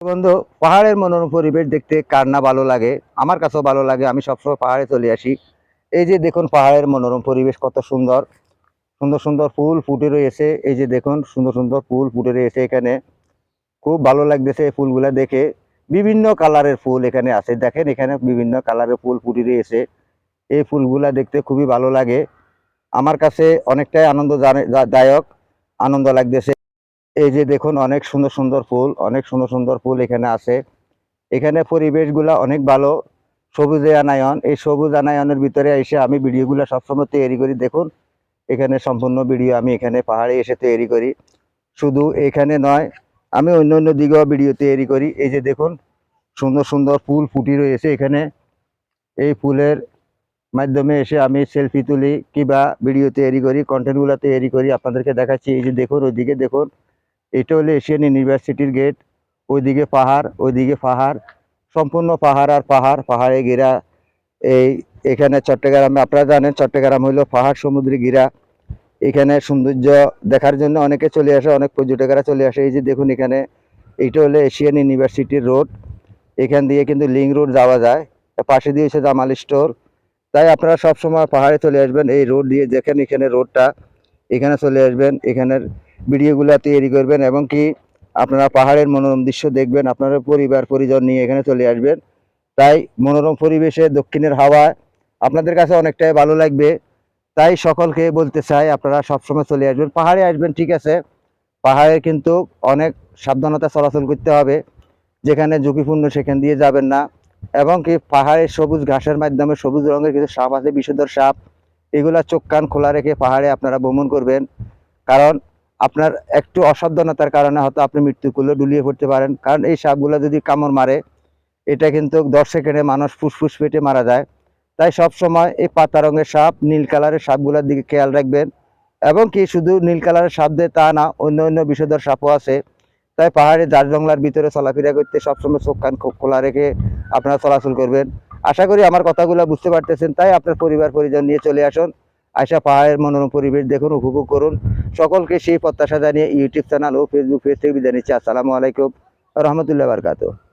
বন্ধু, পাহাড়ের মনোরম পরিবেশ দেখতে কার না ভালো লাগে। আমার কাছেও ভালো লাগে, আমি সবসময় পাহাড়ে চলে আসি। এই যে দেখুন পাহাড়ের মনোরম পরিবেশ কত সুন্দর, সুন্দর সুন্দর ফুল ফুটে রয়েছে। এই যে দেখুন সুন্দর সুন্দর ফুল ফুটে রয়েছে এখানে, খুব ভালো লাগতেছে এই ফুলগুলা দেখে। বিভিন্ন কালারের ফুল এখানে আছে, দেখেন এখানে বিভিন্ন কালারের ফুল ফুটে রয়েছে। এই ফুলগুলা দেখতে খুবই ভালো লাগে, আমার কাছে অনেকটাই দায়ক আনন্দ লাগতেছে। এই যে দেখুন অনেক সুন্দর সুন্দর ফুল, অনেক সুন্দর সুন্দর ফুল এখানে আছে। এখানে পরিবেশগুলা অনেক ভালো, সবুজায়ন। এই সবুজায়নের ভিতরে এসে আমি ভিডিওগুলো সবসময় তৈরি করি। দেখুন এখানে সম্পূর্ণ ভিডিও আমি এখানে পাহাড়ে এসে তৈরি করি। শুধু এখানে নয়, আমি অন্য অন্য দিকেও ভিডিও তৈরি করি। এই যে দেখুন সুন্দর সুন্দর ফুল ফুটি রয়েছে এখানে। এই ফুলের মাধ্যমে এসে আমি সেলফি তুলি কিংবা ভিডিও তৈরি করি, কন্টেন্টগুলো তৈরি করি, আপনাদেরকে দেখাচ্ছি। এই যে দেখুন ওইদিকে দেখুন, এটা হলো এশিয়ান ইউনিভার্সিটির গেট। ওইদিকে পাহাড়, ওইদিকে পাহাড়, সম্পূর্ণ পাহাড় আর পাহাড়, পাহাড়ে ঘেরা। এই এখানে চট্টগ্রামে, আপনারা জানেন চট্টগ্রাম হইলো পাহাড় সমুদ্রে ঘেরা। এখানে সৌন্দর্য দেখার জন্য অনেকে চলে আসে, অনেক পর্যটকেরা চলে আসে। এই যে দেখুন এখানে, এইটা হলো এশিয়ান ইউনিভার্সিটির রোড। এখান দিয়ে কিন্তু লিঙ্ক রোড যাওয়া যায়, পাশে দিয়ে হচ্ছে জামাল স্টোর। তাই আপনারা সবসময় পাহাড়ে চলে আসবেন এই রোড দিয়ে, দেখেন এখানে রোডটা, এখানে চলে আসবেন, এখানের ভিডিওগুলো তৈরি করবেন এবং কি আপনারা পাহাড়ের মনোরম দৃশ্য দেখবেন। আপনারা পরিবার পরিজন নিয়ে এখানে চলে আসবেন। তাই মনোরম পরিবেশে দক্ষিণের হাওয়া আপনাদের কাছে অনেকটাই ভালো লাগবে। তাই সকলকে বলতে চাই আপনারা সবসময় চলে আসবেন, পাহাড়ে আসবেন, ঠিক আছে। পাহাড়ে কিন্তু অনেক সাবধানতা চলাচল করতে হবে, যেখানে ঝুঁকিপূর্ণ সেখান দিয়ে যাবেন না। এবং কি পাহাড়ের সবুজ ঘাসের মাধ্যমে সবুজ রঙের কিছু সাপ আছে, বিষধর সাপ, এগুলা চোখ কান খোলা রেখে পাহাড়ে আপনারা ভ্রমণ করবেন। কারণ আপনার একটু অসাবধানতার কারণে হয়তো আপনি মৃত্যু করলে ডুলিয়ে পড়তে পারেন। কারণ এই সাপগুলো যদি কামড় মারে, এটা কিন্তু 10 সেকেন্ডে মানুষ ফুসফুস পেটে মারা যায়। তাই সব সময় এই পাতা রঙের সাপ, নীল কালারের সাপগুলোর দিকে খেয়াল রাখবেন। এবং কি শুধু নীল কালারের সাপ দিয়ে তা না, অন্য অন্য বিষধর সাপও আছে। তাই পাহাড়ে ঝাড় জঙ্গলার ভিতরে চলাফেরা করতে সবসময় চোখ কান খোলা রেখে আপনারা চলাচল করবেন। আশা করি আমার কথাগুলো বুঝতে পারতেছেন। তাই আপনার পরিবার পরিজন নিয়ে চলে আসুন, আয়সা পাহাড়ের মনোরম পরিবেশ দেখুন, উপভোগ করুন। সকলকে সেই প্রত্যাশা জানিয়ে ইউটিউব চ্যানেল ও ফেসবুক পেজ থেকে বিদায় নিচ্ছি। আসসালামু আলাইকুম রহমতুল্লাহ বারকাতুহু।